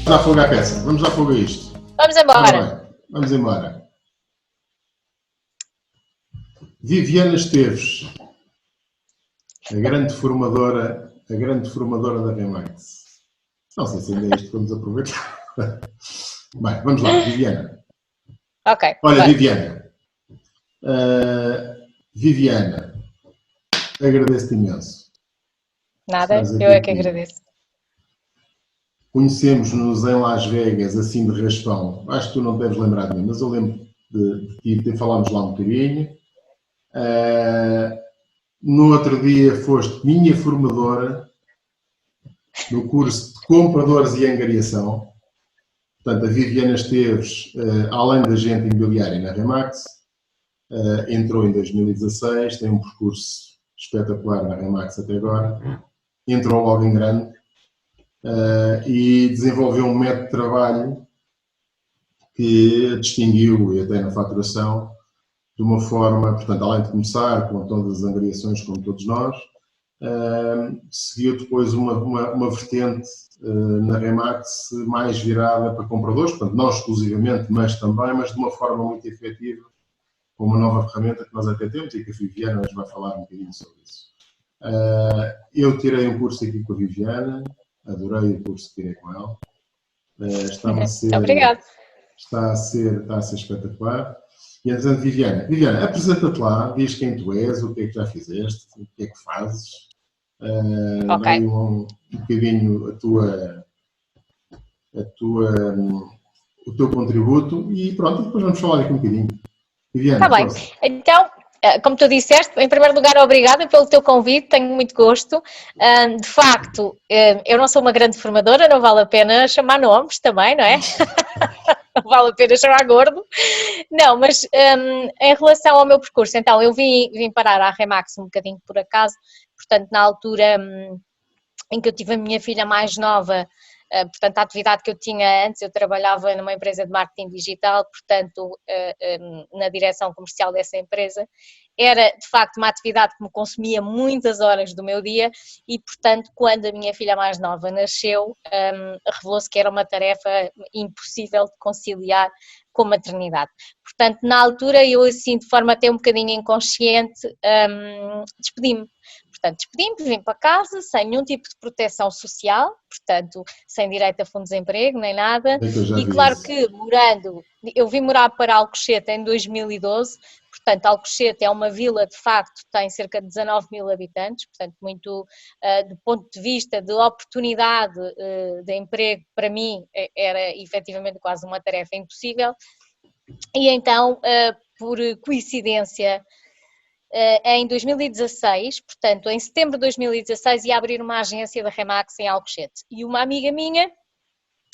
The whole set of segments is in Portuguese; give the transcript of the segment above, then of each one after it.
Vamos dar fogo à peça, vamos dar fogo a isto. Vamos embora. Vamos embora. Viviana Esteves, a grande formadora da Remax. Não sei se ainda é isto que vamos aproveitar. Bem, vamos lá, Viviana. Ok. Olha, Viviana. Viviana, agradeço-te imenso. Nada, eu é que agradeço. Conhecemos-nos em Las Vegas, assim de raspão. Acho que tu não deves lembrar de mim, mas eu lembro de ti, falámos lá um bocadinho. No outro dia foste minha formadora no curso de compradores e angariação. Portanto, a Viviana Esteves, além da agente imobiliária na Remax, entrou em 2016, tem um percurso espetacular na Remax até agora, entrou logo em grande e desenvolveu um método de trabalho que a distinguiu, e até na faturação, de uma forma, portanto, além de começar com todas as angariações, como todos nós, seguiu depois uma vertente na Remax mais virada para compradores, portanto, não exclusivamente, mas também, mas de uma forma muito efetiva, com uma nova ferramenta que nós até temos e que a Viviana nos vai falar um bocadinho sobre isso. Eu tirei um curso aqui com a Viviana, adorei o curso que tirei com ela. Obrigada. Está a ser espetacular. E entretanto, Viviana, apresenta-te lá, diz quem tu és, o que é que já fizeste, o que é que fazes. Ok. Um bocadinho o teu contributo e pronto, depois vamos falar aqui um bocadinho. Viviana, está bem. Então, como tu disseste, em primeiro lugar, obrigada pelo teu convite, tenho muito gosto. De facto, eu não sou uma grande formadora, não vale a pena chamar nomes também, não é? Não vale a pena chamar gordo. Não, mas em relação ao meu percurso, então, eu vim parar à Remax um bocadinho por acaso, portanto, na altura em que eu tive a minha filha mais nova, portanto, a atividade que eu tinha antes, eu trabalhava numa empresa de marketing digital, portanto, na direção comercial dessa empresa, era de facto uma atividade que me consumia muitas horas do meu dia e, portanto, quando a minha filha mais nova nasceu, revelou-se que era uma tarefa impossível de conciliar com a maternidade. Portanto, na altura, eu assim, de forma até um bocadinho inconsciente, despedi-me. Portanto, despedi-me, vim para casa sem nenhum tipo de proteção social, portanto, sem direito a fundo de desemprego, nem nada. E claro que eu vim morar para Alcochete em 2012, portanto, Alcochete é uma vila, de facto, tem cerca de 19 mil habitantes, portanto, muito do ponto de vista de oportunidade de emprego, para mim, era efetivamente quase uma tarefa impossível. E então, por coincidência, em 2016, portanto, em setembro de 2016, ia abrir uma agência da Remax em Alcochete. E uma amiga minha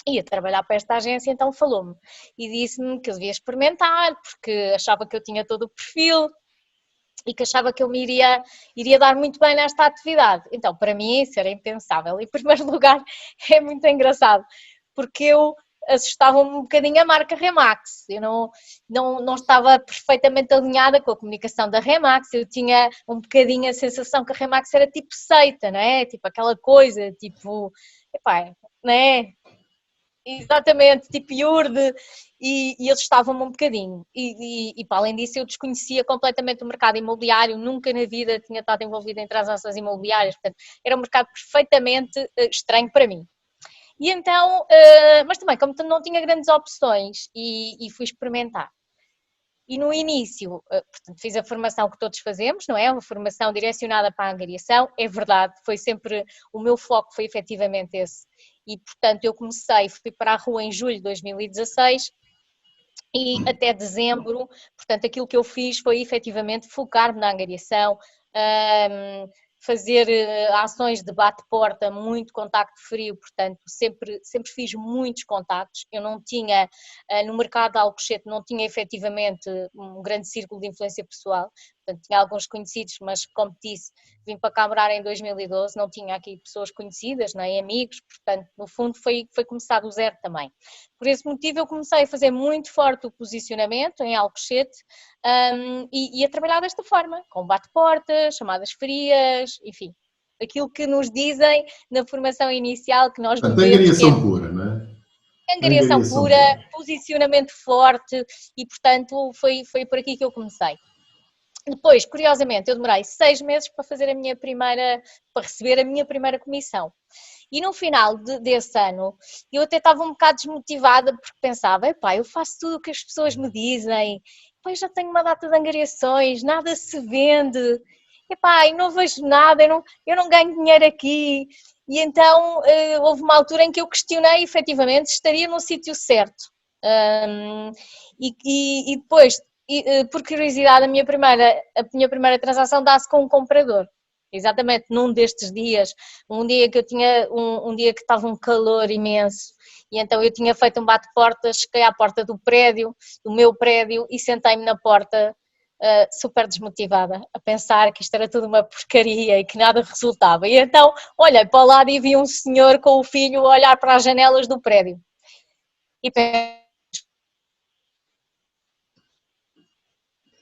ia trabalhar para esta agência, então falou-me e disse-me que eu devia experimentar, porque achava que eu tinha todo o perfil e que achava que eu me iria dar muito bem nesta atividade. Então, para mim, isso era impensável. Em primeiro lugar, é muito engraçado, porque eu assustava-me um bocadinho a marca Remax, eu não estava perfeitamente alinhada com a comunicação da Remax, eu tinha um bocadinho a sensação que a Remax era tipo seita, não é? Tipo aquela coisa, tipo, epá, não é? Exatamente, tipo iurde, e assustavam-me um bocadinho. E para além disso, eu desconhecia completamente o mercado imobiliário, nunca na vida tinha estado envolvida em transações imobiliárias, portanto, era um mercado perfeitamente estranho para mim. E então, mas também, como não tinha grandes opções, e fui experimentar. E no início, portanto, fiz a formação que todos fazemos, não é? Uma formação direcionada para a angariação, é verdade, foi sempre, o meu foco foi efetivamente esse. E, portanto, eu fui para a rua em julho de 2016 e até dezembro, portanto, aquilo que eu fiz foi efetivamente focar-me na angariação, fazer ações de bate-porta, muito contacto frio, portanto, sempre fiz muitos contactos. Eu não tinha, no mercado de Alcochete, não tinha efetivamente um grande círculo de influência pessoal, portanto, tinha alguns conhecidos, mas, como disse, vim para cá morar em 2012, não tinha aqui pessoas conhecidas, nem amigos, portanto, no fundo, foi começar do zero também. Por esse motivo, eu comecei a fazer muito forte o posicionamento em Alcochete e a trabalhar desta forma, com bate-portas, chamadas frias, enfim, aquilo que nos dizem na formação inicial que nós devemos ter. Angariação pura, não é? Angariação pura, posicionamento forte e, portanto, foi por aqui que eu comecei. Depois, curiosamente, eu demorei 6 meses para receber a minha primeira comissão. E no final desse ano, eu até estava um bocado desmotivada porque pensava, epá, eu faço tudo o que as pessoas me dizem, epá, eu já tenho uma data de angariações, nada se vende, epá, e não vejo nada, eu não ganho dinheiro aqui. E então houve uma altura em que eu questionei efetivamente se estaria no sítio certo. E depois, por curiosidade, a minha primeira transação dá-se com um comprador. Exatamente, num destes dias, um dia que eu tinha, um dia que estava um calor imenso, e então eu tinha feito um bate-portas, cheguei à porta do meu prédio, e sentei-me na porta, super desmotivada, a pensar que isto era tudo uma porcaria e que nada resultava. E então olhei para o lado e vi um senhor com o filho a olhar para as janelas do prédio. E pensei,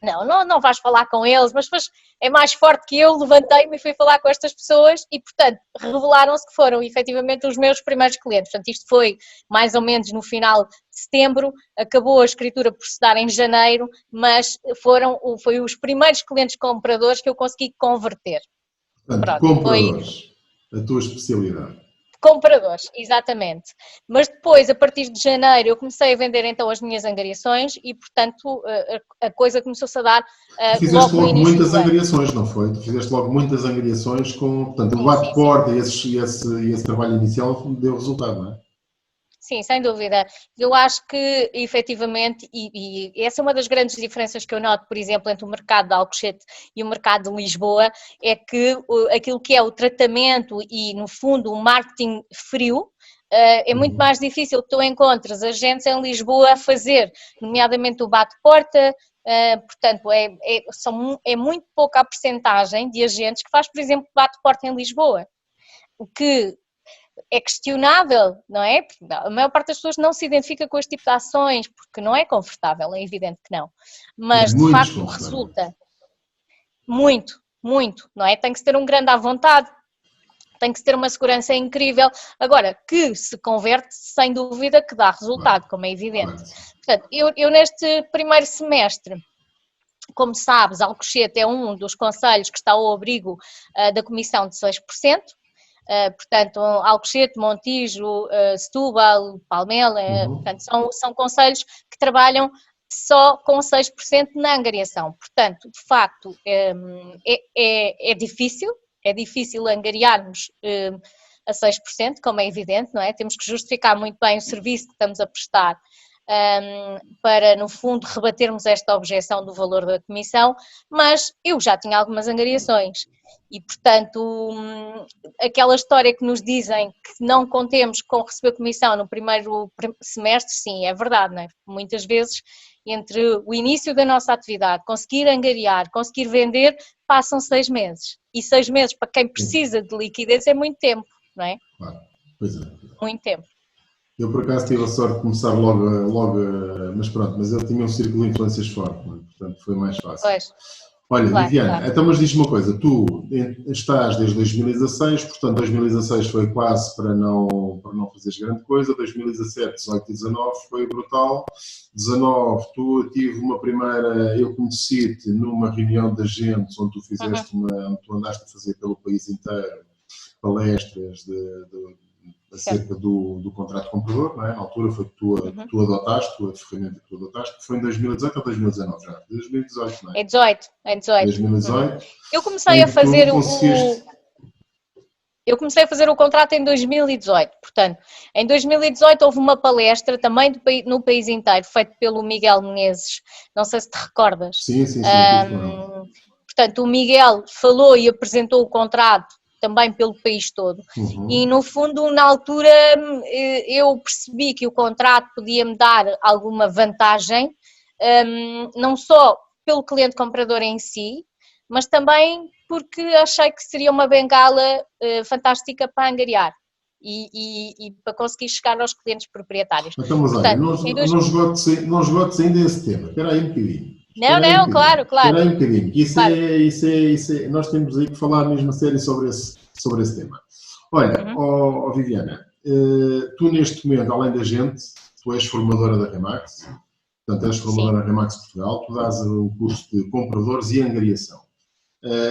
não vais falar com eles, mas depois é mais forte que eu, levantei-me e fui falar com estas pessoas e, portanto, revelaram-se que foram efetivamente os meus primeiros clientes. Portanto, isto foi mais ou menos no final de setembro, acabou a escritura por se dar em janeiro, mas foi os primeiros clientes compradores que eu consegui converter. Portanto, compradores, a tua especialidade. Compradores, exatamente. Mas depois, a partir de janeiro, eu comecei a vender então as minhas angariações e, portanto, a coisa começou-se a dar Fizeste logo muitas do angariações, não foi? Tu fizeste logo muitas angariações com, portanto, o bate-porta e esse trabalho inicial deu resultado, não é? Sim, sem dúvida. Eu acho que, efetivamente, e essa é uma das grandes diferenças que eu noto, por exemplo, entre o mercado de Alcochete e o mercado de Lisboa, é que aquilo que é o tratamento e, no fundo, o marketing frio, é muito mais difícil que tu encontres agentes em Lisboa a fazer, nomeadamente o bate-porta, portanto, é muito pouca a percentagem de agentes que faz, por exemplo, bate-porta em Lisboa, o que é questionável, não é? Porque a maior parte das pessoas não se identifica com este tipo de ações, porque não é confortável, é evidente que não. Mas, de facto, resulta muito, não é? Tem que se ter um grande à vontade, tem que se ter uma segurança incrível. Agora, que se converte, sem dúvida, que dá resultado, como é evidente. Portanto, eu neste primeiro semestre, como sabes, Alcochete é um dos concelhos que está ao abrigo da comissão de 6%. Portanto, Alcochete, Montijo, Setúbal, Palmela, portanto, são concelhos que trabalham só com 6% na angariação. Portanto, de facto, é difícil angariarmos a 6%, como é evidente, não é? Temos que justificar muito bem o serviço que estamos a prestar para, no fundo, rebatermos esta objeção do valor da comissão, mas eu já tinha algumas angariações e, portanto, aquela história que nos dizem que não contemos com receber comissão no primeiro semestre, sim, é verdade, não é? Muitas vezes, entre o início da nossa atividade, conseguir angariar, conseguir vender, passam 6 meses. E 6 meses para quem precisa de liquidez é muito tempo, não é? Claro, pois é. Muito tempo. Eu, por acaso, tive a sorte de começar logo mas pronto, mas eu tinha um círculo de influências forte, não é? Portanto foi mais fácil. Pois. Olha, claro, Viviane, claro. Então, mas diz-me uma coisa, tu estás desde 2016, portanto 2016 foi quase para não fazeres grande coisa, 2017, 18 e 19 foi brutal, 19 eu conheci-te numa reunião de agentes onde tu fizeste tu andaste a fazer pelo país inteiro palestras acerca do contrato comprador, não é? Na altura foi que tu adotaste, a ferramenta que tu adotaste, que foi em 2018 ou 2019 já? 2018, não é? É 18. 2018. Eu comecei a fazer Eu comecei a fazer o contrato em 2018, portanto, em 2018 houve uma palestra também no país inteiro, feita pelo Miguel Menezes, não sei se te recordas. Sim. Portanto, o Miguel falou e apresentou o contrato também pelo país todo. E, no fundo, na altura, eu percebi que o contrato podia-me dar alguma vantagem, não só pelo cliente comprador em si, mas também porque achei que seria uma bengala fantástica para angariar e para conseguir chegar aos clientes proprietários. Então, mas olha, não esgotes ainda esse tema. Espera aí um bocadinho. Claro. Espera aí um bocadinho. Nós temos aí que falar mesmo a sério sobre esse tema. Olha, Viviana, tu neste momento, além da gente, tu és formadora da Remax, portanto és formadora da Remax Portugal, tu dás o curso de compradores e angariação.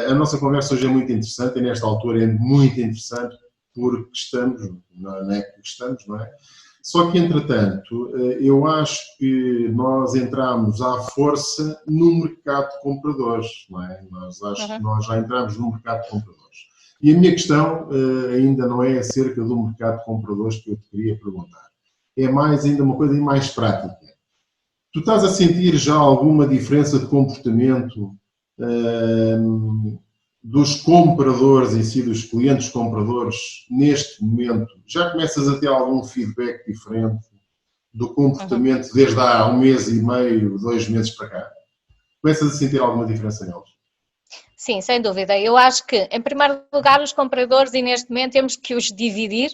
A nossa conversa hoje é muito interessante e nesta altura é muito interessante porque estamos, na época que estamos, não é? Só que, entretanto, eu acho que nós entramos à força no mercado de compradores, não é? Acho que nós já entramos no mercado de compradores. E a minha questão ainda não é acerca do mercado de compradores que eu te queria perguntar. É mais ainda uma coisa mais prática. Tu estás a sentir já alguma diferença de comportamento dos compradores em si, dos clientes compradores, neste momento? Já começas a ter algum feedback diferente do comportamento desde há 1 mês e meio, 2 meses para cá? Começas a sentir alguma diferença neles? Sim, sem dúvida. Eu acho que, em primeiro lugar, os compradores, e neste momento temos que os dividir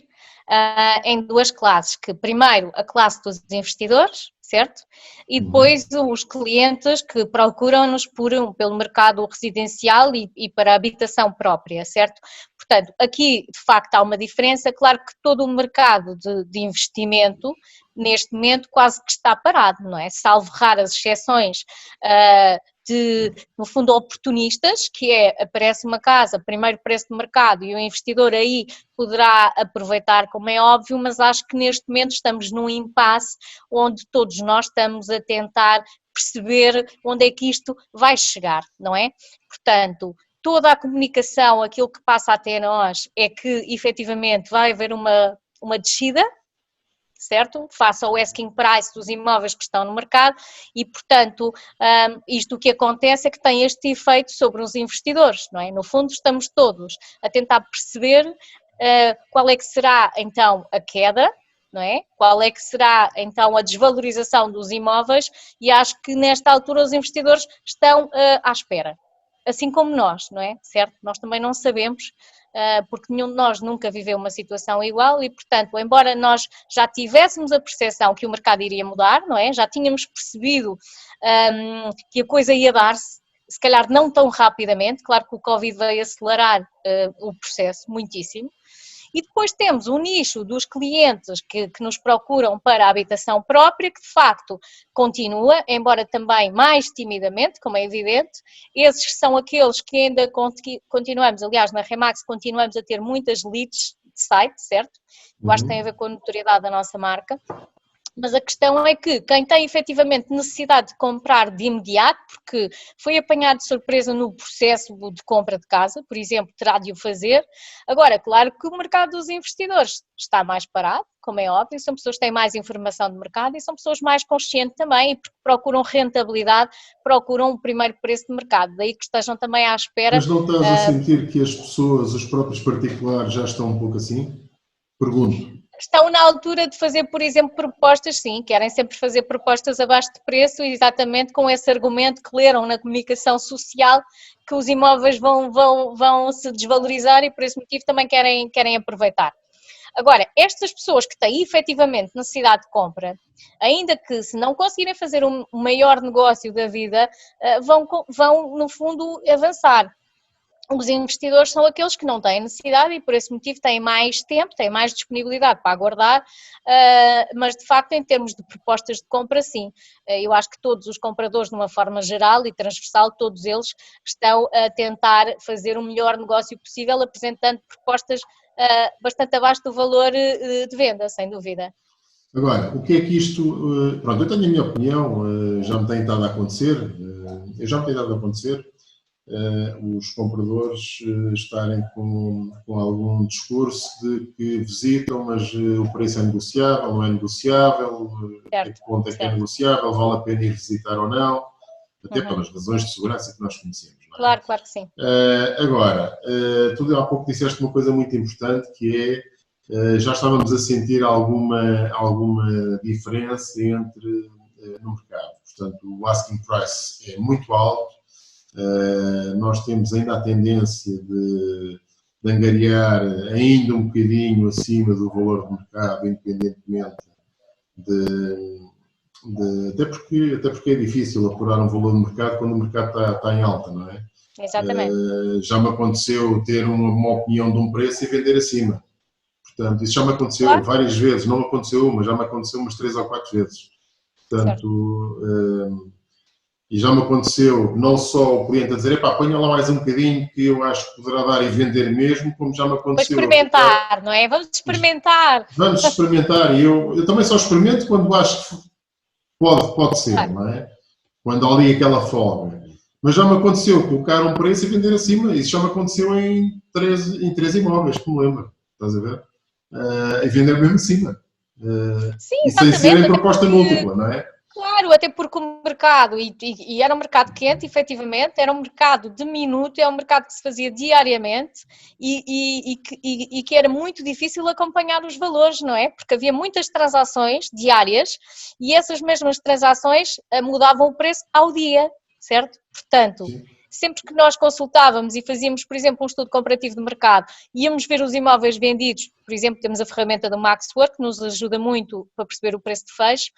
em 2 classes, que primeiro a classe dos investidores, certo? E depois os clientes que procuram-nos pelo mercado residencial e para a habitação própria, certo? Portanto, aqui de facto há uma diferença. Claro que todo o mercado de investimento neste momento quase que está parado, não é? Salvo raras exceções no fundo, oportunistas, que aparece uma casa, primeiro preço de mercado e o investidor aí poderá aproveitar, como é óbvio, mas acho que neste momento estamos num impasse onde todos nós estamos a tentar perceber onde é que isto vai chegar, não é? Portanto, toda a comunicação, aquilo que passa até nós é que efetivamente vai haver uma descida, certo? Face ao asking price dos imóveis que estão no mercado e, portanto, isto o que acontece é que tem este efeito sobre os investidores, não é? No fundo, estamos todos a tentar perceber qual é que será, então, a queda, não é? Qual é que será, então, a desvalorização dos imóveis e acho que, nesta altura, os investidores estão à espera. Assim como nós, não é? Certo? Nós também não sabemos, porque nenhum de nós nunca viveu uma situação igual e, portanto, embora nós já tivéssemos a percepção que o mercado iria mudar, não é? Já tínhamos percebido que a coisa ia dar-se, se calhar não tão rapidamente, claro que o Covid veio acelerar o processo muitíssimo. E depois temos um nicho dos clientes que nos procuram para a habitação própria, que de facto continua, embora também mais timidamente, como é evidente. Esses são aqueles que ainda continuamos, aliás, na Remax continuamos a ter muitas leads de site, certo? Eu acho que tem a ver com a notoriedade da nossa marca. Mas a questão é que quem tem efetivamente necessidade de comprar de imediato, porque foi apanhado de surpresa no processo de compra de casa, por exemplo, terá de o fazer. Agora, claro que o mercado dos investidores está mais parado, como é óbvio, são pessoas que têm mais informação de mercado e são pessoas mais conscientes também e procuram rentabilidade, procuram o primeiro preço de mercado, daí que estejam também à espera. Mas não estás a sentir que as pessoas, os próprios particulares, já estão um pouco assim? Pergunto. Estão na altura de fazer, por exemplo, propostas, sim, querem sempre fazer propostas abaixo de preço, exatamente com esse argumento que leram na comunicação social, que os imóveis vão se desvalorizar e por esse motivo também querem aproveitar. Agora, estas pessoas que têm efetivamente necessidade de compra, ainda que se não conseguirem fazer o maior negócio da vida, vão no fundo avançar. Os investidores são aqueles que não têm necessidade e por esse motivo têm mais tempo, têm mais disponibilidade para aguardar, mas de facto em termos de propostas de compra sim, eu acho que todos os compradores de uma forma geral e transversal, todos eles estão a tentar fazer o melhor negócio possível apresentando propostas bastante abaixo do valor de venda, sem dúvida. Agora, o que é que isto... Pronto, eu tenho a minha opinião, já me tem estado a acontecer, os compradores estarem com algum discurso de que visitam, mas o preço é negociável, não é negociável, até que ponto é que é negociável, vale a pena ir visitar ou não, até pelas razões de segurança que nós conhecemos. Não é? Claro que sim. Agora, tu há pouco disseste uma coisa muito importante que é, já estávamos a sentir alguma diferença no mercado. Portanto, o asking price é muito alto. Nós temos ainda a tendência de angariar ainda um bocadinho acima do valor do mercado, independentemente até porque é difícil apurar um valor do mercado quando o mercado está em alta, não é? Exatamente. Já me aconteceu ter uma opinião de um preço e vender acima. Portanto, isso já me aconteceu várias vezes, não aconteceu uma, já me aconteceu umas 3 ou 4 vezes. Portanto, e já me aconteceu não só o cliente a dizer, epá, ponha lá mais um bocadinho que eu acho que poderá dar e vender mesmo, como já me aconteceu... Para experimentar, não é? Vamos experimentar. Vamos experimentar, e eu também só experimento quando acho que pode ser, não é? Quando há ali aquela folga. Mas já me aconteceu colocar um preço e vender acima, isso já me aconteceu em três imóveis, que me lembro, estás a ver? E vender mesmo acima. Sim, e sem ser em proposta múltipla, não é? Claro, até porque o mercado, e era um mercado quente, efetivamente, era um mercado de minuto, é um mercado que se fazia diariamente e que era muito difícil acompanhar os valores, não é? Porque havia muitas transações diárias e essas mesmas transações mudavam o preço ao dia, certo? Portanto, sim, sempre que nós consultávamos e fazíamos, por exemplo, um estudo comparativo de mercado, íamos ver os imóveis vendidos, por exemplo, temos a ferramenta do Maxwork, que nos ajuda muito para perceber o preço de fecho,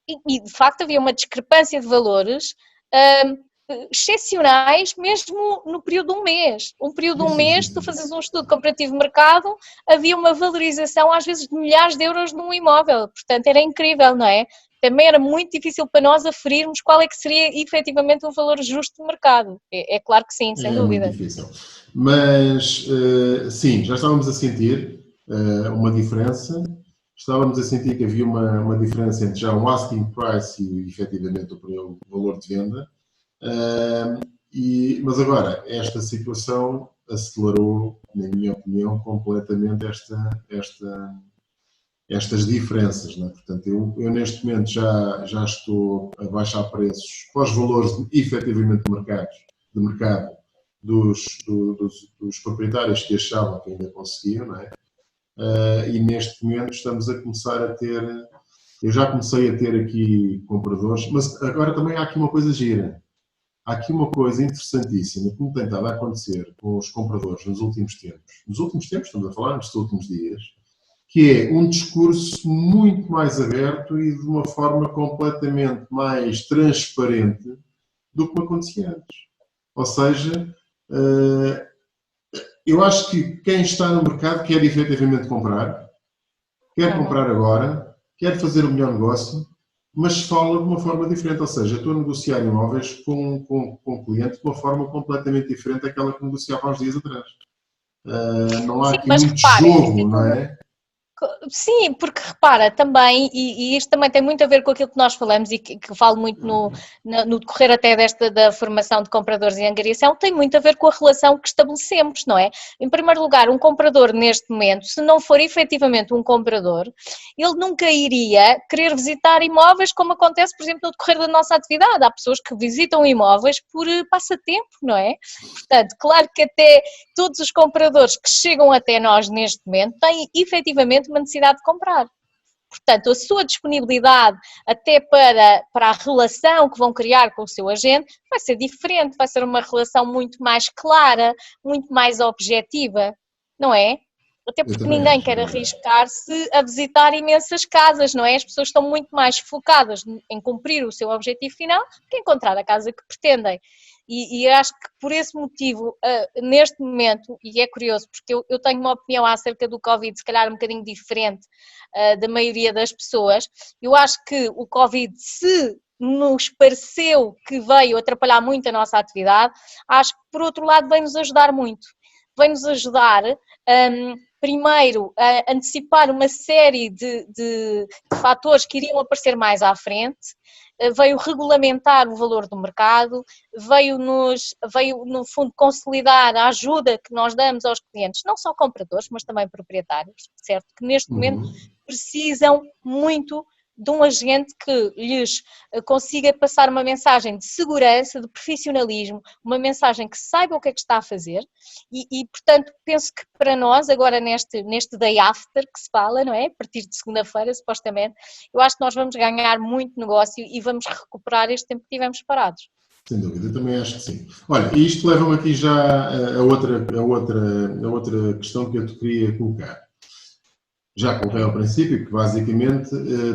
e de facto havia uma discrepância de valores excepcionais mesmo no período de um mês. Um período de um mês, tu fazes um estudo comparativo de mercado, havia uma valorização às vezes de milhares de euros num imóvel, portanto era incrível, não é? Também era muito difícil para nós aferirmos qual é que seria efetivamente o valor justo do mercado. É claro que sim, sem dúvida. É muito difícil. Mas sim, já estávamos a sentir uma diferença. Estávamos a sentir que havia uma diferença entre já um asking price e efetivamente o valor de venda, mas agora esta situação acelerou, na minha opinião, completamente estas diferenças. Não é? Portanto, eu neste momento já estou a baixar preços para os valores efetivamente de mercado dos proprietários que achavam que ainda conseguiam, não é? E neste momento estamos a começar a ter, eu já comecei a ter aqui compradores, mas agora também há aqui uma coisa gira, há aqui uma coisa interessantíssima que me tem estado a acontecer com os compradores nos últimos tempos, estamos a falar nestes últimos dias, que é um discurso muito mais aberto e de uma forma completamente mais transparente do que me acontecia antes. Ou seja, eu acho que quem está no mercado quer efetivamente comprar, quer comprar agora, quer fazer o melhor negócio, mas fala de uma forma diferente. Ou seja, estou a negociar imóveis com o cliente de uma forma completamente diferente daquela que negociava há uns dias atrás. Não há aqui muito jogo, não é? Sim, porque repara também, e isto também tem muito a ver com aquilo que nós falamos e que falo muito no decorrer até da formação de compradores e angariação, tem muito a ver com a relação que estabelecemos, não é? Em primeiro lugar, um comprador neste momento, se não for efetivamente um comprador, ele nunca iria querer visitar imóveis como acontece, por exemplo, no decorrer da nossa atividade. Há pessoas que visitam imóveis por passatempo, não é? Portanto, claro que até todos os compradores que chegam até nós neste momento têm efetivamente uma necessidade de comprar. Portanto, a sua disponibilidade até para a relação que vão criar com o seu agente vai ser diferente, vai ser uma relação muito mais clara, muito mais objetiva, não é? Até porque ninguém quer arriscar-se a visitar imensas casas, não é? As pessoas estão muito mais focadas em cumprir o seu objetivo final do que encontrar a casa que pretendem. E acho que por esse motivo, neste momento, e é curioso, porque eu tenho uma opinião acerca do Covid, se calhar um bocadinho diferente da maioria das pessoas, eu acho que o Covid, se nos pareceu que veio atrapalhar muito a nossa atividade, acho que por outro lado vem-nos ajudar muito. Vem-nos ajudar, primeiro, a antecipar uma série de fatores que iriam aparecer mais à frente, veio regulamentar o valor do mercado, veio no fundo consolidar a ajuda que nós damos aos clientes, não só compradores, mas também proprietários, certo? Que neste momento precisam muito de um agente que lhes consiga passar uma mensagem de segurança, de profissionalismo, uma mensagem que saiba o que é que está a fazer e portanto, penso que para nós, agora neste day after que se fala, não é? A partir de segunda-feira, supostamente, eu acho que nós vamos ganhar muito negócio e vamos recuperar este tempo que tivemos parados. Sem dúvida, eu também acho que sim. Olha, isto leva-me aqui já a outra questão que eu te queria colocar. Já coloquei ao princípio que basicamente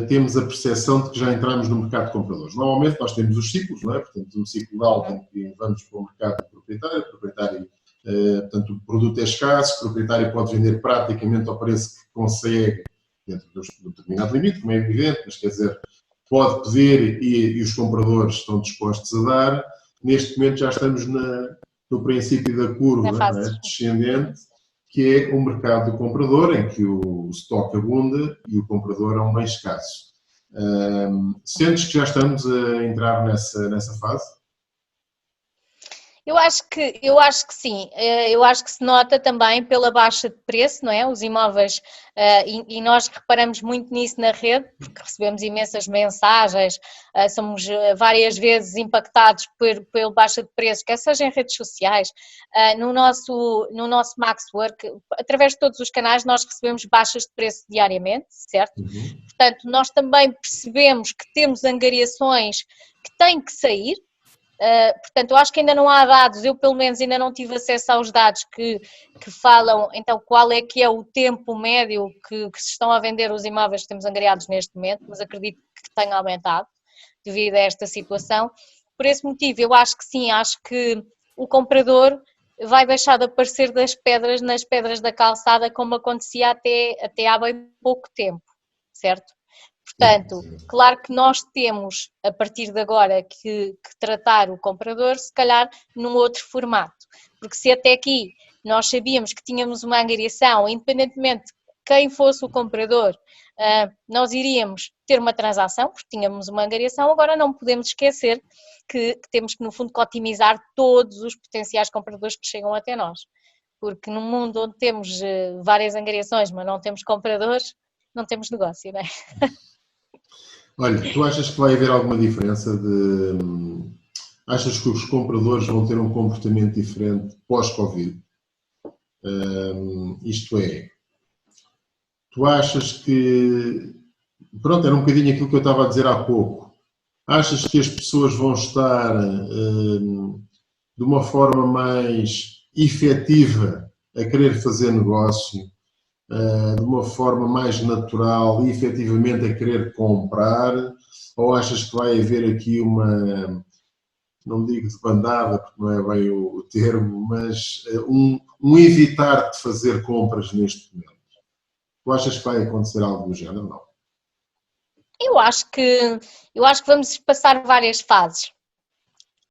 temos a percepção de que já entramos no mercado de compradores. Normalmente nós temos os ciclos, não é? Portanto, um ciclo de alta em que vamos para o mercado proprietário Portanto, o produto é escasso, o proprietário pode vender praticamente ao preço que consegue, dentro de um determinado limite, como é evidente, mas quer dizer, pode pedir e os compradores estão dispostos a dar. Neste momento já estamos no princípio da curva, não é, descendente, que é o mercado do comprador, em que o estoque abunda e o comprador é um bem escasso. Sentes que já estamos a entrar nessa fase? Eu acho que sim, eu acho que se nota também pela baixa de preço, não é? Os imóveis, e nós reparamos muito nisso na rede, porque recebemos imensas mensagens, somos várias vezes impactados pela baixa de preço, quer seja em redes sociais, no nosso Maxwork, através de todos os canais nós recebemos baixas de preço diariamente, certo? Portanto, nós também percebemos que temos angariações que têm que sair. Portanto, eu acho que ainda não há dados, eu pelo menos ainda não tive acesso aos dados que falam, então, qual é que é o tempo médio que se estão a vender os imóveis que temos angariados neste momento, mas acredito que tenha aumentado devido a esta situação. Por esse motivo, eu acho que sim, acho que o comprador vai deixar de aparecer nas pedras da calçada como acontecia até há bem pouco tempo, certo? Portanto, claro que nós temos, a partir de agora, que tratar o comprador, se calhar, num outro formato. Porque se até aqui nós sabíamos que tínhamos uma angariação, independentemente de quem fosse o comprador, nós iríamos ter uma transação, porque tínhamos uma angariação, agora não podemos esquecer que temos que, no fundo, otimizar todos os potenciais compradores que chegam até nós. Porque num mundo onde temos várias angariações, mas não temos compradores, não temos negócio, não é? Olha, tu achas que vai haver alguma diferença Achas que os compradores vão ter um comportamento diferente pós-Covid? Isto é, tu achas que... Pronto, era um bocadinho aquilo que eu estava a dizer há pouco. Achas que as pessoas vão estar de uma forma mais efetiva a querer fazer negócio, de uma forma mais natural e efetivamente a querer comprar, ou achas que vai haver aqui uma, não digo de bandada, porque não é bem o termo, mas um evitar de fazer compras neste momento? Tu achas que vai acontecer algo do género? Não. Eu acho que vamos passar várias fases.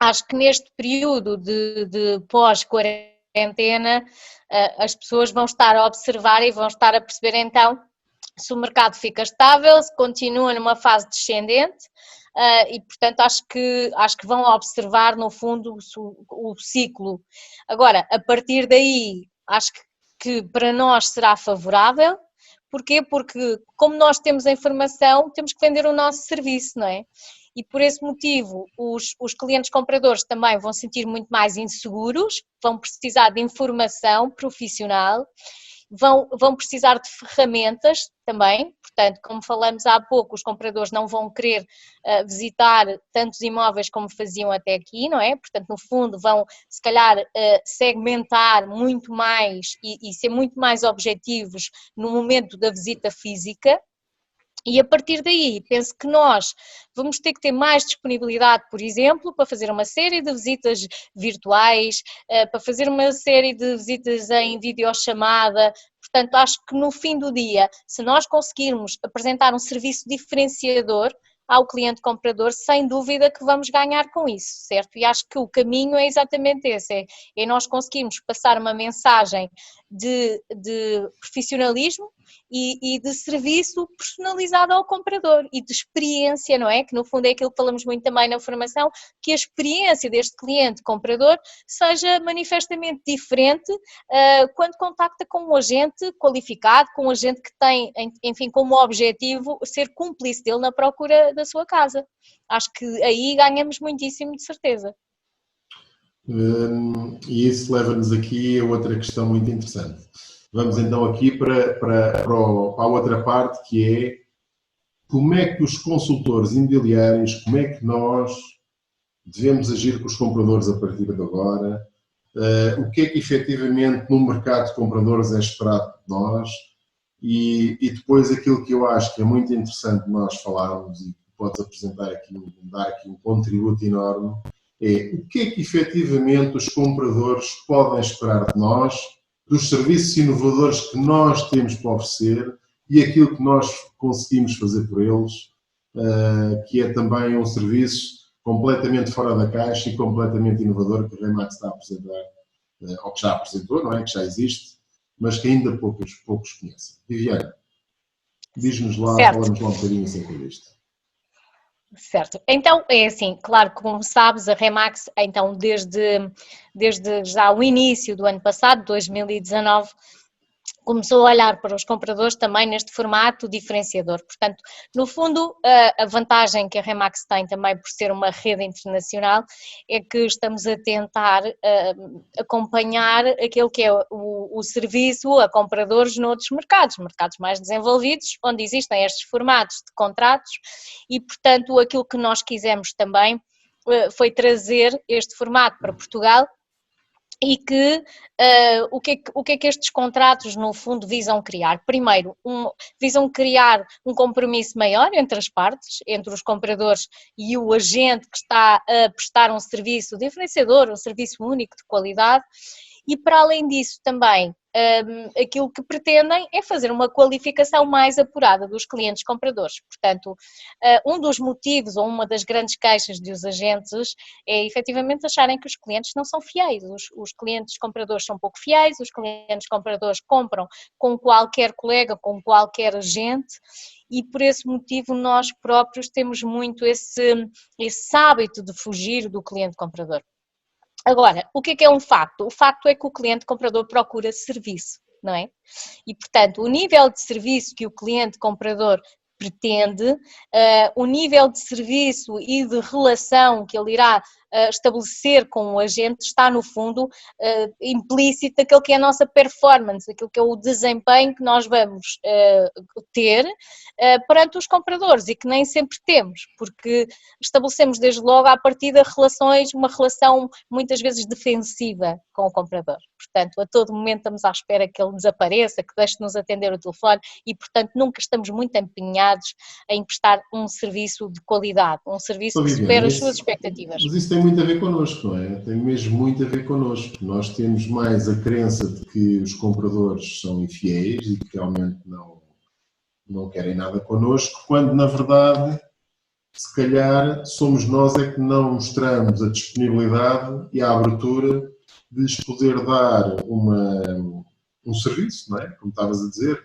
Acho que neste período de pós-quarentena as pessoas vão estar a observar e vão estar a perceber então se o mercado fica estável, se continua numa fase descendente e portanto acho que vão observar no fundo o ciclo. Agora, a partir daí acho que para nós será favorável. Porquê? Porque como nós temos a informação, temos que vender o nosso serviço, não é? E por esse motivo os clientes compradores também vão se sentir muito mais inseguros, vão precisar de informação profissional, vão precisar de ferramentas também, portanto, como falamos há pouco, os compradores não vão querer visitar tantos imóveis como faziam até aqui, não é? Portanto, no fundo vão se calhar segmentar muito mais e ser muito mais objetivos no momento da visita física. E a partir daí, penso que nós vamos ter que ter mais disponibilidade, por exemplo, para fazer uma série de visitas virtuais, para fazer uma série de visitas em videochamada. Portanto, acho que no fim do dia, se nós conseguirmos apresentar um serviço diferenciador ao cliente comprador, sem dúvida que vamos ganhar com isso, certo? E acho que o caminho é exatamente esse, é nós conseguirmos passar uma mensagem de profissionalismo e de serviço personalizado ao comprador e de experiência, não é? Que no fundo é aquilo que falamos muito também na formação, que a experiência deste cliente comprador seja manifestamente diferente quando contacta com um agente qualificado, com um agente que tem, enfim, como objetivo ser cúmplice dele na procura da sua casa. Acho que aí ganhamos muitíssimo, de certeza. E isso leva-nos aqui a outra questão muito interessante. Vamos então aqui para a outra parte, que é como é que os consultores imobiliários, como é que nós devemos agir com os compradores a partir de agora, o que é que efetivamente no mercado de compradores é esperado de nós e depois aquilo que eu acho que é muito interessante nós falarmos e que podes apresentar aqui, dar aqui um contributo enorme, é o que é que efetivamente os compradores podem esperar de nós, dos serviços inovadores que nós temos para oferecer e aquilo que nós conseguimos fazer por eles, que é também um serviço completamente fora da caixa e completamente inovador que a Remax está a apresentar, ou que já apresentou, não é? Que já existe, mas que ainda poucos conhecem. Viviane, diz-nos lá, fala-nos lá um bocadinho acerca disto. Certo. Então, é assim, claro, como sabes, a Remax, então, desde já o início do ano passado, 2019, começou a olhar para os compradores também neste formato diferenciador. Portanto, no fundo, a vantagem que a Remax tem também por ser uma rede internacional é que estamos a tentar acompanhar aquele que é o serviço a compradores noutros mercados mais desenvolvidos, onde existem estes formatos de contratos e, portanto, aquilo que nós quisemos também foi trazer este formato para Portugal. E que o que é que estes contratos no fundo visam criar? Primeiro, visam criar um compromisso maior entre as partes, entre os compradores e o agente que está a prestar um serviço diferenciador, um serviço único de qualidade. E para além disso também, aquilo que pretendem é fazer uma qualificação mais apurada dos clientes compradores. Portanto, um dos motivos ou uma das grandes queixas dos agentes é efetivamente acharem que os clientes não são fiéis. Os clientes compradores são pouco fiéis, os clientes compradores compram com qualquer colega, com qualquer agente. E por esse motivo nós próprios temos muito esse hábito de fugir do cliente comprador. Agora, o que é um facto? O facto é que o cliente comprador procura serviço, não é? E, portanto, o nível de serviço que o cliente comprador pretende, o nível de serviço e de relação que ele irá estabelecer com o agente está, no fundo, implícito aquilo que é a nossa performance, aquilo que é o desempenho que nós vamos ter perante os compradores e que nem sempre temos, porque estabelecemos desde logo à partida uma relação muitas vezes defensiva com o comprador. Portanto, a todo momento estamos à espera que ele desapareça, que deixe de nos atender o telefone e, portanto, nunca estamos muito empenhados em prestar um serviço de qualidade, um serviço que supera as suas expectativas. Mas isso tem muito a ver connosco, não é? Tem mesmo muito a ver connosco. Nós temos mais a crença de que os compradores são infiéis e que realmente não querem nada connosco, quando na verdade, se calhar, somos nós é que não mostramos a disponibilidade e a abertura de lhes poder dar um serviço, não é? Como estavas a dizer.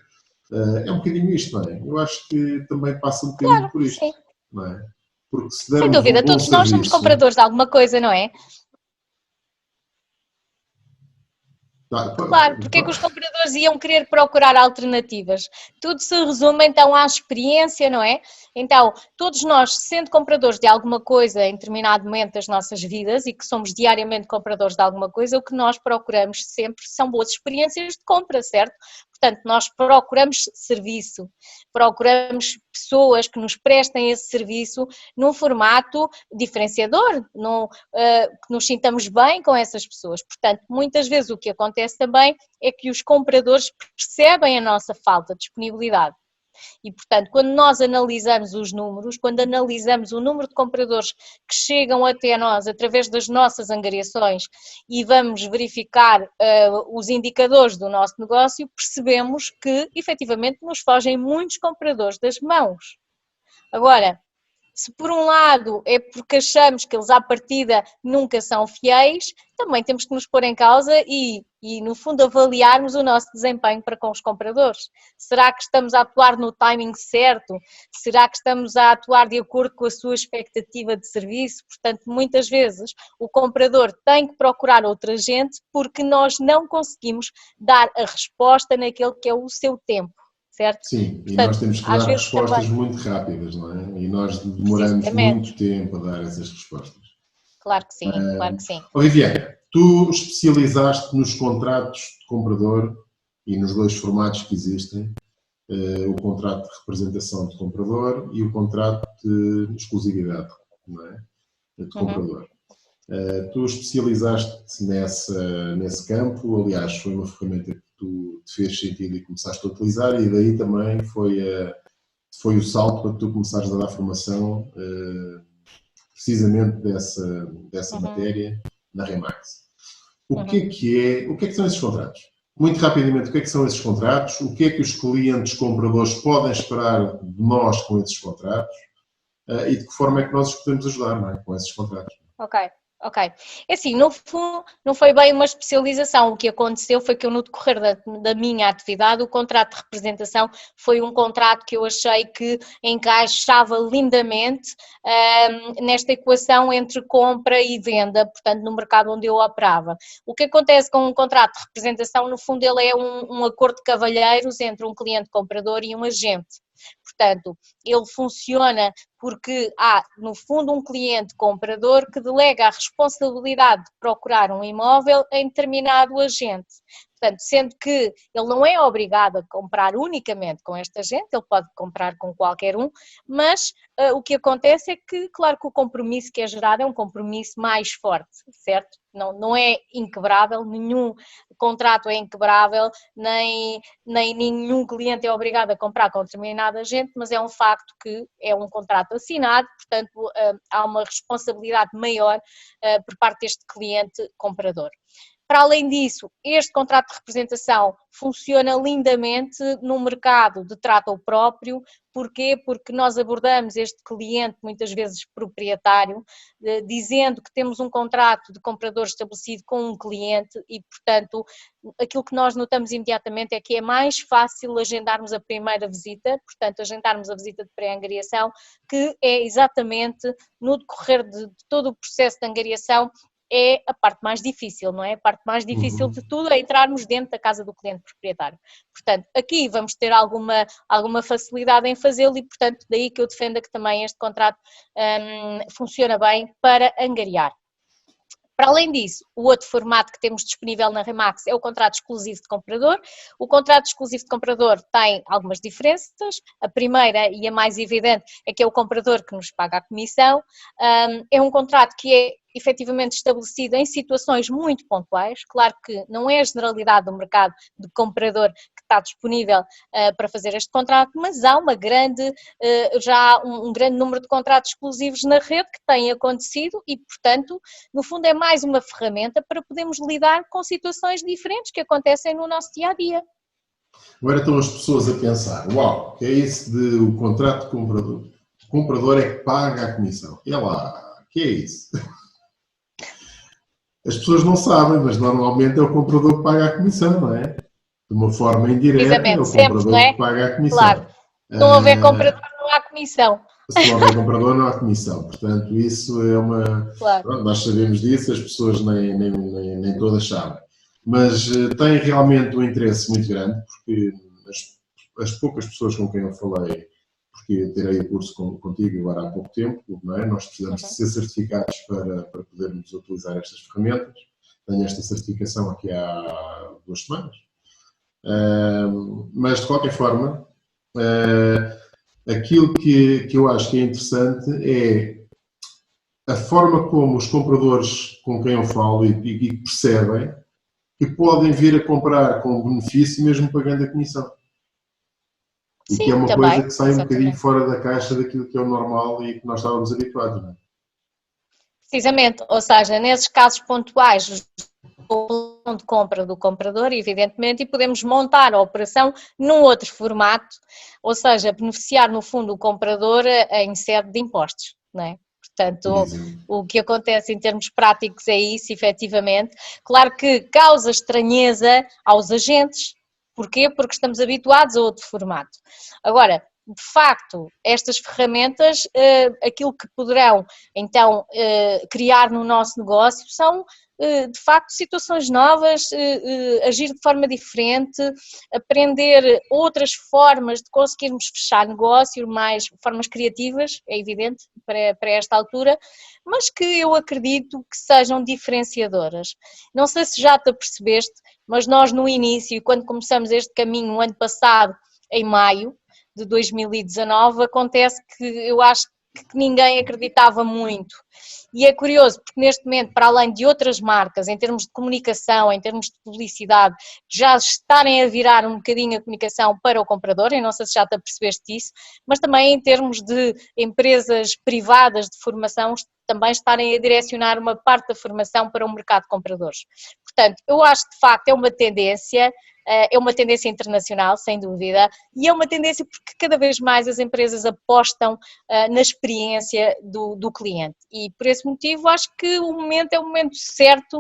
É um bocadinho isto, não é? Eu acho que também passa um bocadinho por isto, sim. Não é? Porque se dermos sem dúvida, todos nós somos compradores de alguma coisa, não é? Claro, porque é que os compradores iam querer procurar alternativas? Tudo se resume então à experiência, não é? Então, todos nós, sendo compradores de alguma coisa em determinado momento das nossas vidas e que somos diariamente compradores de alguma coisa, o que nós procuramos sempre são boas experiências de compra, certo? Portanto, nós procuramos serviço, procuramos pessoas que nos prestem esse serviço num formato diferenciador, que nos sintamos bem com essas pessoas. Portanto, muitas vezes o que acontece também é que os compradores percebem a nossa falta de disponibilidade. E, portanto, quando nós analisamos os números, quando analisamos o número de compradores que chegam até nós através das nossas angariações e vamos verificar os indicadores do nosso negócio, percebemos que, efetivamente, nos fogem muitos compradores das mãos. Agora, se por um lado é porque achamos que eles à partida nunca são fiéis, também temos que nos pôr em causa e no fundo avaliarmos o nosso desempenho para com os compradores. Será que estamos a atuar no timing certo? Será que estamos a atuar de acordo com a sua expectativa de serviço? Portanto, muitas vezes o comprador tem que procurar outra gente porque nós não conseguimos dar a resposta naquele que é o seu tempo. Certo? Sim, portanto, e nós temos que dar respostas também muito rápidas, não é? E nós demoramos muito tempo a dar essas respostas. Claro que sim, claro que sim. Viviane, tu especializaste nos contratos de comprador e nos dois formatos que existem, o contrato de representação de comprador e o contrato de exclusividade, não é? De comprador. Tu especializaste nesse campo, aliás, foi uma ferramenta que tu te fez sentido e começaste a utilizar, e daí também foi o salto para tu começares a dar formação precisamente dessa matéria na Remax. O que é que são esses contratos? Muito rapidamente, o que é que são esses contratos? O que é que os clientes compradores podem esperar de nós com esses contratos? E de que forma é que nós os podemos ajudar, não é? Com esses contratos? Ok. É assim, no fundo, não foi bem uma especialização. O que aconteceu foi que eu, no decorrer da minha atividade, o contrato de representação foi um contrato que eu achei que encaixava lindamente nesta equação entre compra e venda, portanto, no mercado onde eu operava. O que acontece com um contrato de representação, no fundo, ele é um acordo de cavalheiros entre um cliente comprador e um agente. Portanto, ele funciona porque há, no fundo, um cliente comprador que delega a responsabilidade de procurar um imóvel em determinado agente. Portanto, sendo que ele não é obrigado a comprar unicamente com este agente, ele pode comprar com qualquer um, mas o que acontece é que, claro que o compromisso que é gerado é um compromisso mais forte, certo? Não é inquebrável, nenhum contrato é inquebrável, nem nenhum cliente é obrigado a comprar com determinado agente, mas é um facto que é um contrato assinado, portanto há uma responsabilidade maior por parte deste cliente comprador. Para além disso, este contrato de representação funciona lindamente no mercado de trato ao próprio. Porquê? Porque nós abordamos este cliente, muitas vezes proprietário, dizendo que temos um contrato de comprador estabelecido com um cliente e, portanto, aquilo que nós notamos imediatamente é que é mais fácil agendarmos a primeira visita, portanto, agendarmos a visita de pré-angariação, que é exatamente no decorrer de todo o processo de angariação, é a parte mais difícil, não é? A parte mais difícil de tudo é entrarmos dentro da casa do cliente proprietário. Portanto, aqui vamos ter alguma facilidade em fazê-lo e, portanto, daí que eu defenda que também este contrato funciona bem para angariar. Para além disso, o outro formato que temos disponível na Remax é o contrato exclusivo de comprador. O contrato exclusivo de comprador tem algumas diferenças. A primeira e a mais evidente é que é o comprador que nos paga a comissão. É um contrato que é efetivamente estabelecido em situações muito pontuais. Claro que não é a generalidade do mercado de comprador que está disponível para fazer este contrato, mas há já um grande número de contratos exclusivos na rede que têm acontecido e, portanto, no fundo é mais uma ferramenta para podermos lidar com situações diferentes que acontecem no nosso dia-a-dia. Agora estão as pessoas a pensar, uau, que é isso de o contrato de comprador? O comprador é que paga a comissão. É lá, que é isso? As pessoas não sabem, mas normalmente é o comprador que paga a comissão, não é? De uma forma indireta, é o comprador que paga a comissão. Claro. Se não houver comprador, não há comissão. Se não houver comprador, não há comissão. Portanto, isso é uma... Claro. Pronto, nós sabemos disso, as pessoas nem todas sabem. Mas tem realmente um interesse muito grande, porque as poucas pessoas com quem eu falei, porque terei o curso contigo agora há pouco tempo, não é? Nós precisamos de ser certificados para podermos utilizar estas ferramentas. Tenho esta certificação aqui há 2 semanas. Mas, de qualquer forma, aquilo que eu acho que é interessante é a forma como os compradores com quem eu falo e percebem que podem vir a comprar com benefício mesmo pagando a comissão. E que é uma coisa que sai um bocadinho fora da caixa daquilo que é o normal e que nós estávamos habituados, não é? Precisamente, ou seja, nesses casos pontuais, o plano de compra do comprador, evidentemente, e podemos montar a operação num outro formato, ou seja, beneficiar no fundo o comprador em sede de impostos, não é? Portanto, o que acontece em termos práticos é isso, efetivamente. Claro que causa estranheza aos agentes. Porquê? Porque estamos habituados a outro formato. Agora, de facto, estas ferramentas, aquilo que poderão então criar no nosso negócio são de facto situações novas, agir de forma diferente, aprender outras formas de conseguirmos fechar negócio, mais formas criativas, é evidente, para esta altura, mas que eu acredito que sejam diferenciadoras. Não sei se já te apercebeste, mas nós no início, quando começamos este caminho o ano passado, em maio de 2019, acontece que eu acho que ninguém acreditava muito. E é curioso, porque neste momento, para além de outras marcas, em termos de comunicação, em termos de publicidade, já estarem a virar um bocadinho a comunicação para o comprador, eu não sei se já te apercebeste disso, mas também em termos de empresas privadas de formação, também estarem a direcionar uma parte da formação para o mercado de compradores. Portanto, eu acho que de facto é uma tendência internacional, sem dúvida, e é uma tendência porque cada vez mais as empresas apostam na experiência do cliente. E por esse motivo acho que o momento é o momento certo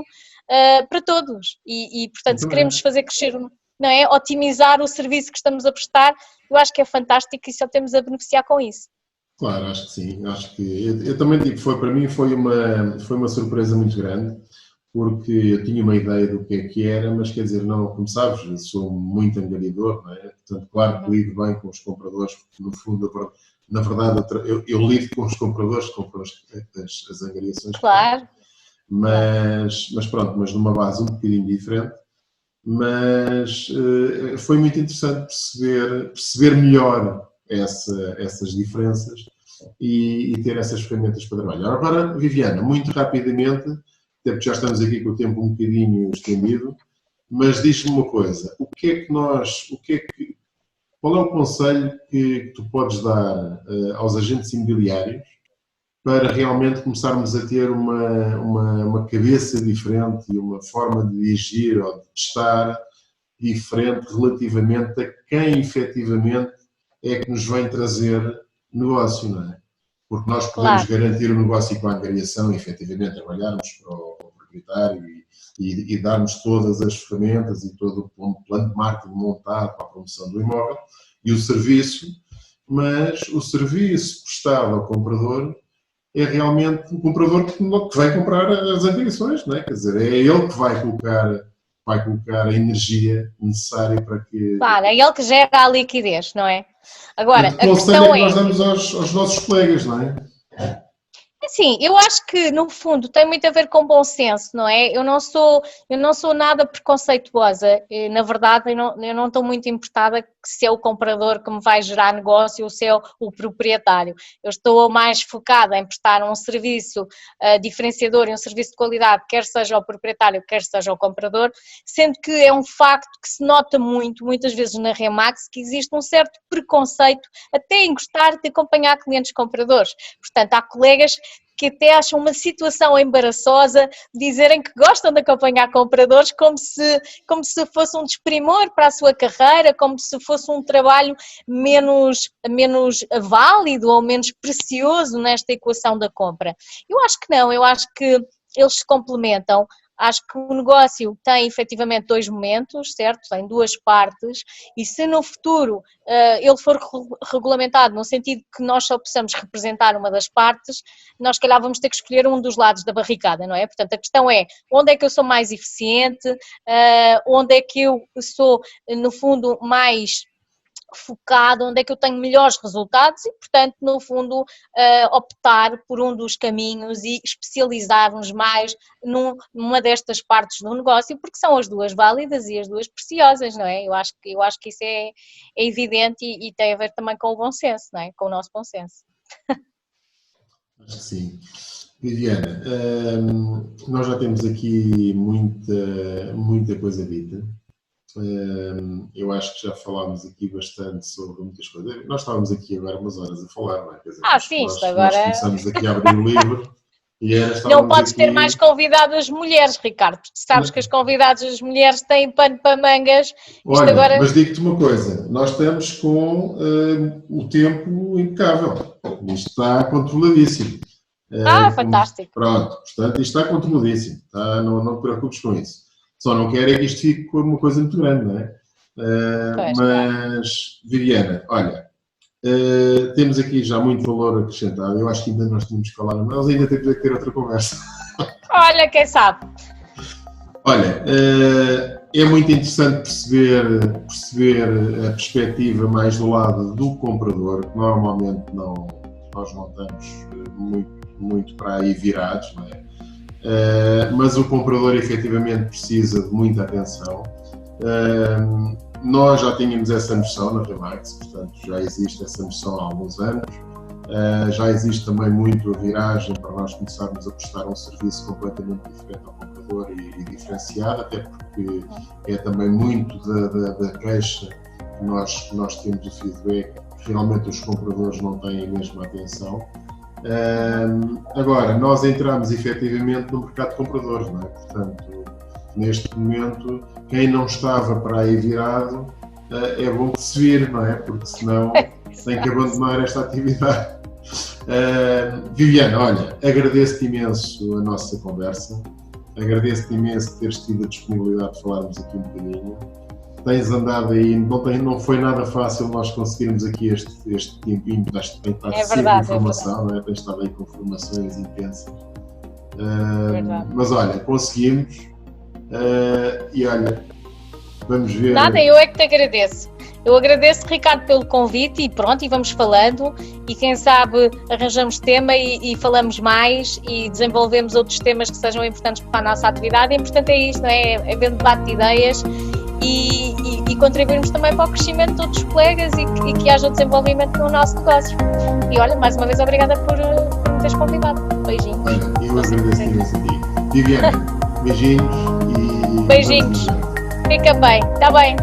para todos. E portanto, se queremos fazer crescer, não é? Otimizar o serviço que estamos a prestar, eu acho que é fantástico e só temos a beneficiar com isso. Claro, acho que sim. Acho que eu também digo, para mim foi uma surpresa muito grande, porque eu tinha uma ideia do que era, mas quer dizer, não, como sabes, sou muito angariador, não é? Portanto, claro que lido bem com os compradores, porque no fundo, na verdade, eu lido com os compradores que compram as angariações. Claro. Mas pronto, mas numa base um bocadinho diferente. Mas foi muito interessante perceber melhor essas diferenças e ter essas ferramentas para trabalhar. Agora, Viviana, muito rapidamente, até porque já estamos aqui com o tempo um bocadinho estendido, mas diz-me uma coisa, qual é o conselho que tu podes dar aos agentes imobiliários para realmente começarmos a ter uma cabeça diferente e uma forma de agir ou de estar diferente relativamente a quem efetivamente é que nos vem trazer negócio, não é? Porque nós podemos garantir o negócio com a angariação e efetivamente trabalharmos para o proprietário e darmos todas as ferramentas e todo o plano de marketing montado para a promoção do imóvel e o serviço, mas o serviço prestado ao comprador é realmente o comprador que vai comprar as angariações, não é? Quer dizer, é ele que vai colocar a energia necessária para que... Claro, é ele que gera a liquidez, não é? Agora, a questão é que nós damos aos nossos colegas, não é? Sim, eu acho que no fundo tem muito a ver com bom senso, não é? Eu não sou nada preconceituosa, na verdade eu não estou muito importada se é o comprador que me vai gerar negócio ou se é o proprietário. Eu estou mais focada em prestar um serviço diferenciador e um serviço de qualidade, quer seja ao proprietário, quer seja ao comprador, sendo que é um facto que se nota muitas vezes na Remax, que existe um certo preconceito até em gostar de acompanhar clientes compradores. Portanto, há colegas que até acham uma situação embaraçosa dizerem que gostam de acompanhar compradores como se fosse um desprimor para a sua carreira, como se fosse um trabalho menos válido ou menos precioso nesta equação da compra. Eu acho que não, eu acho que eles se complementam. Acho que o negócio tem efetivamente dois momentos, certo? Tem duas partes e se no futuro ele for regulamentado no sentido que nós só possamos representar uma das partes, nós se calhar vamos ter que escolher um dos lados da barricada, não é? Portanto, a questão é onde é que eu sou mais eficiente, onde é que eu sou, no fundo, mais focado, onde é que eu tenho melhores resultados e, portanto, no fundo, optar por um dos caminhos e especializar-nos mais numa destas partes do negócio, porque são as duas válidas e as duas preciosas, não é? Eu acho que isso é evidente e tem a ver também com o bom senso, não é? Com o nosso bom senso. Acho que sim. Viviana, nós já temos aqui muita coisa dita. Eu acho que já falámos aqui bastante sobre muitas coisas. Nós estávamos aqui agora umas horas a falar, não é? Quer dizer, sim, nós agora... começamos aqui a abrir o livro e não podes ter mais convidadas mulheres, Ricardo, porque sabes que as convidadas das mulheres têm pano para mangas. Olha, agora... mas digo-te uma coisa, nós estamos com o tempo impecável, isto está controladíssimo. Fantástico. Pronto, portanto, isto está controladíssimo, tá? Não te preocupes com isso. Só não quero é que isto fique como uma coisa muito grande, não é? Mas, Viviana, olha, temos aqui já muito valor acrescentado. Eu acho que ainda nós tínhamos que falar, mas ainda temos que ter outra conversa. Olha, quem sabe? Olha, é muito interessante perceber a perspectiva mais do lado do comprador, que normalmente nós não estamos muito para aí virados, não é? Mas o comprador efetivamente precisa de muita atenção. Nós já tínhamos essa noção na Remax, portanto já existe essa noção há alguns anos. Já existe também muito a viragem para nós começarmos a prestar um serviço completamente diferente ao comprador e diferenciado, até porque é também muito da queixa que nós temos o feedback, que realmente os compradores não têm a mesma atenção. Agora, nós entramos efetivamente no mercado de compradores, não é? Portanto, neste momento, quem não estava para aí virado, é bom que se vire, não é? Porque senão tem que abandonar esta atividade. Viviane, olha, agradeço-te imenso a nossa conversa, agradeço-te imenso teres tido a disponibilidade de falarmos aqui um bocadinho. Tens andado aí, não foi nada fácil nós conseguirmos aqui este tempinho, tens estado sempre em informação, não é? Tens estado aí com formações intensas. Mas olha, conseguimos, e olha, vamos ver. Nada, eu é que te agradeço. Eu agradeço, Ricardo, pelo convite e pronto, e vamos falando e quem sabe arranjamos tema e falamos mais e desenvolvemos outros temas que sejam importantes para a nossa atividade. E importante é isto, não é? É ver debate de ideias e contribuirmos também para o crescimento de outros colegas e que haja desenvolvimento no nosso negócio. E olha, mais uma vez, obrigada por me teres convidado. Beijinhos. Olha, eu agradeço imenso a ti. Viviane, beijinhos e... Beijinhos. Fica bem, está bem.